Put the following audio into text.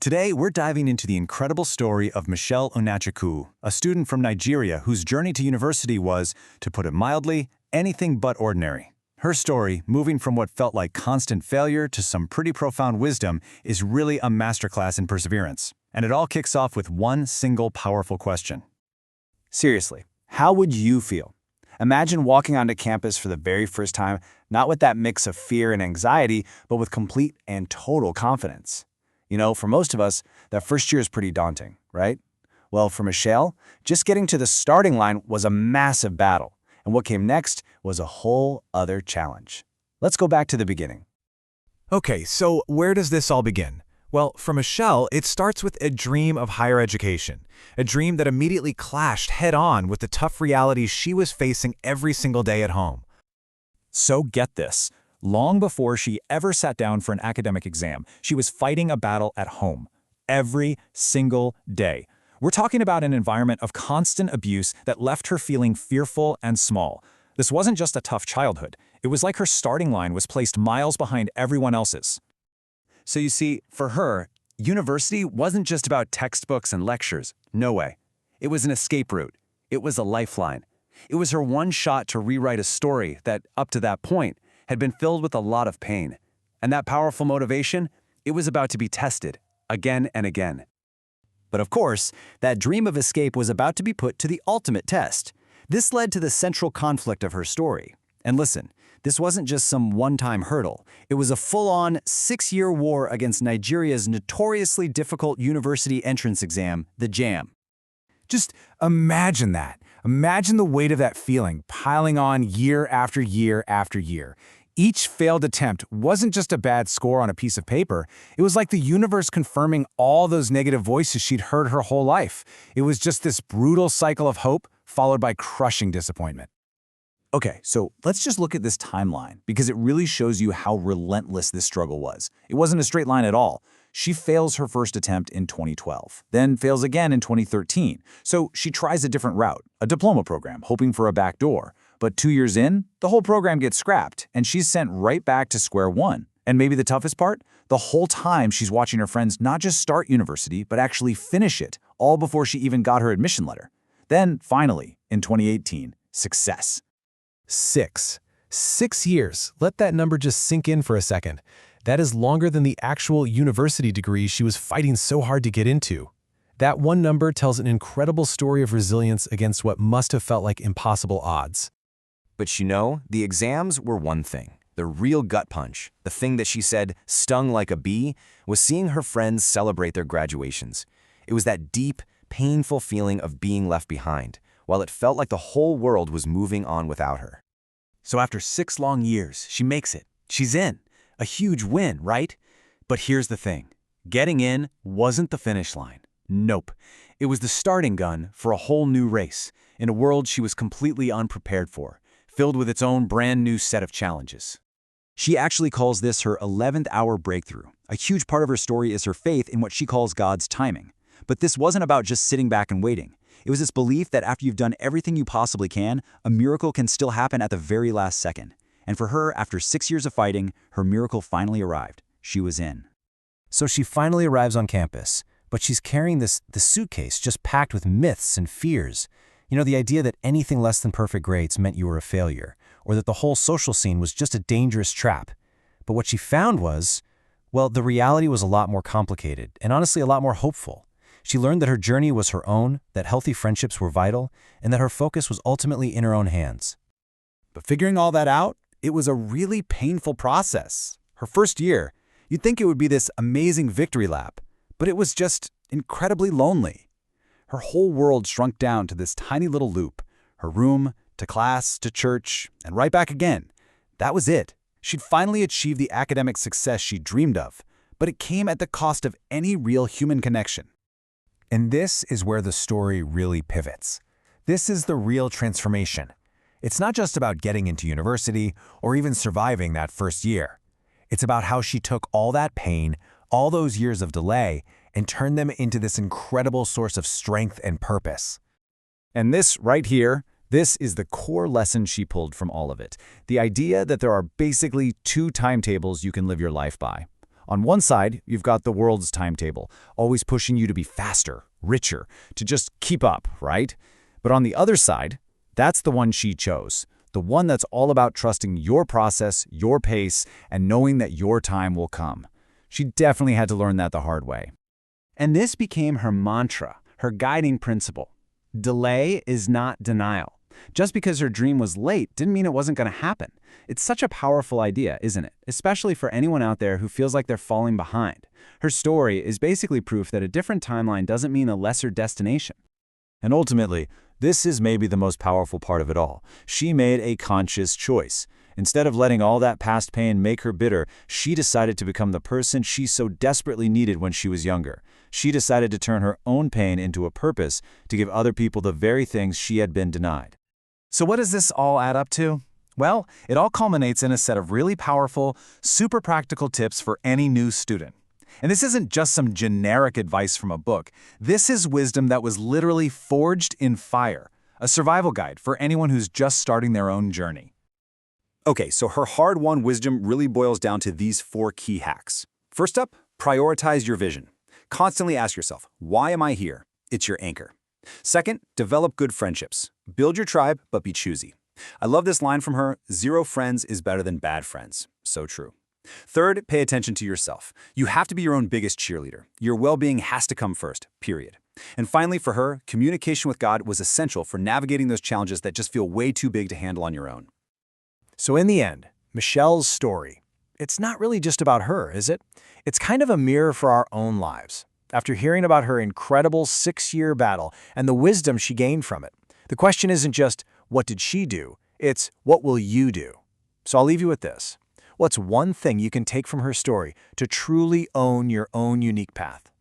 Today, we're diving into the incredible story of Michelle Onachukwu, a student from Nigeria whose journey to university was, to put it mildly, anything but ordinary. Her story, moving from what felt like constant failure to some pretty profound wisdom, is really a masterclass in perseverance. And it all kicks off with one single powerful question. Seriously, how would you feel? Imagine walking onto campus for the very first time, not with that mix of fear and anxiety, but with complete and total confidence. You know, for most of us, that first year is pretty daunting, right? Well, for Michelle, just getting to the starting line was a massive battle, and what came next was a whole other challenge. Let's go back to the beginning. Okay, so where does this all begin? Well, for Michelle, it starts with a dream of higher education, a dream that immediately clashed head-on with the tough realities she was facing every single day at home. So get this. Long before she ever sat down for an academic exam, she was fighting a battle at home. Every single day. We're talking about an environment of constant abuse that left her feeling fearful and small. This wasn't just a tough childhood. It was like her starting line was placed miles behind everyone else's. So you see, for her, university wasn't just about textbooks and lectures. No way. It was an escape route. It was a lifeline. It was her one shot to rewrite a story that, up to that point, had been filled with a lot of pain. And that powerful motivation, it was about to be tested, again and again. But of course, that dream of escape was about to be put to the ultimate test. This led to the central conflict of her story. And listen, this wasn't just some one-time hurdle. It was a full-on 6-year war against Nigeria's notoriously difficult university entrance exam, the JAMB. Just imagine that. Imagine the weight of that feeling piling on year after year after year. Each failed attempt wasn't just a bad score on a piece of paper. It was like the universe confirming all those negative voices she'd heard her whole life. It was just this brutal cycle of hope followed by crushing disappointment. Okay, so let's just look at this timeline because it really shows you how relentless this struggle was. It wasn't a straight line at all. She fails her first attempt in 2012, then fails again in 2013. So she tries a different route, a diploma program, hoping for a back door. But 2 years in, the whole program gets scrapped, and she's sent right back to square one. And maybe the toughest part? The whole time she's watching her friends not just start university, but actually finish it, all before she even got her admission letter. Then, finally, in 2018, success. 6 years. Let that number just sink in for a second. That is longer than the actual university degree she was fighting so hard to get into. That one number tells an incredible story of resilience against what must have felt like impossible odds. But you know, the exams were one thing. The real gut punch, the thing that she said stung like a bee, was seeing her friends celebrate their graduations. It was that deep, painful feeling of being left behind, while it felt like the whole world was moving on without her. So after 6 long years, she makes it. She's in. A huge win, right? But here's the thing. Getting in wasn't the finish line. Nope. It was the starting gun for a whole new race, in a world she was completely unprepared for, filled with its own brand new set of challenges. She actually calls this her 11th hour breakthrough. A huge part of her story is her faith in what she calls God's timing. But this wasn't about just sitting back and waiting. It was this belief that after you've done everything you possibly can, a miracle can still happen at the very last second. And for her, after 6 years of fighting, her miracle finally arrived. She was in. So she finally arrives on campus, but she's carrying this suitcase just packed with myths and fears. You know, the idea that anything less than perfect grades meant you were a failure, or that the whole social scene was just a dangerous trap. But what she found was, well, the reality was a lot more complicated, and honestly a lot more hopeful. She learned that her journey was her own, that healthy friendships were vital, and that her focus was ultimately in her own hands. But figuring all that out, it was a really painful process. Her first year, you'd think it would be this amazing victory lap, but it was just incredibly lonely. Her whole world shrunk down to this tiny little loop, her room, to class, to church, and right back again. That was it. She'd finally achieved the academic success she dreamed of, but it came at the cost of any real human connection. And this is where the story really pivots. This is the real transformation. It's not just about getting into university or even surviving that first year. It's about how she took all that pain, all those years of delay, and turned them into this incredible source of strength and purpose. And this right here, this is the core lesson she pulled from all of it. The idea that there are basically 2 timetables you can live your life by. On one side, you've got the world's timetable, always pushing you to be faster, richer, to just keep up, right? But on the other side, that's the one she chose, the one that's all about trusting your process, your pace, and knowing that your time will come. She definitely had to learn that the hard way. And this became her mantra, her guiding principle. Delay is not denial. Just because her dream was late didn't mean it wasn't going to happen. It's such a powerful idea, isn't it? Especially for anyone out there who feels like they're falling behind. Her story is basically proof that a different timeline doesn't mean a lesser destination. And ultimately, this is maybe the most powerful part of it all. She made a conscious choice. Instead of letting all that past pain make her bitter, she decided to become the person she so desperately needed when she was younger. She decided to turn her own pain into a purpose to give other people the very things she had been denied. So what does this all add up to? Well, it all culminates in a set of really powerful, super practical tips for any new student. And this isn't just some generic advice from a book. This is wisdom that was literally forged in fire, a survival guide for anyone who's just starting their own journey. Okay, so her hard-won wisdom really boils down to these 4 key hacks. First up, prioritize your vision. Constantly ask yourself, why am I here? It's your anchor. Second, develop good friendships. Build your tribe, but be choosy. I love this line from her, 0 friends is better than bad friends. So true. Third, pay attention to yourself. You have to be your own biggest cheerleader. Your well-being has to come first, period. And finally, for her, communication with God was essential for navigating those challenges that just feel way too big to handle on your own. So in the end, Michelle's story, it's not really just about her, is it? It's kind of a mirror for our own lives. After hearing about her incredible 6-year battle and the wisdom she gained from it, the question isn't just, what did she do? It's, what will you do? So I'll leave you with this. What's one thing you can take from her story to truly own your own unique path?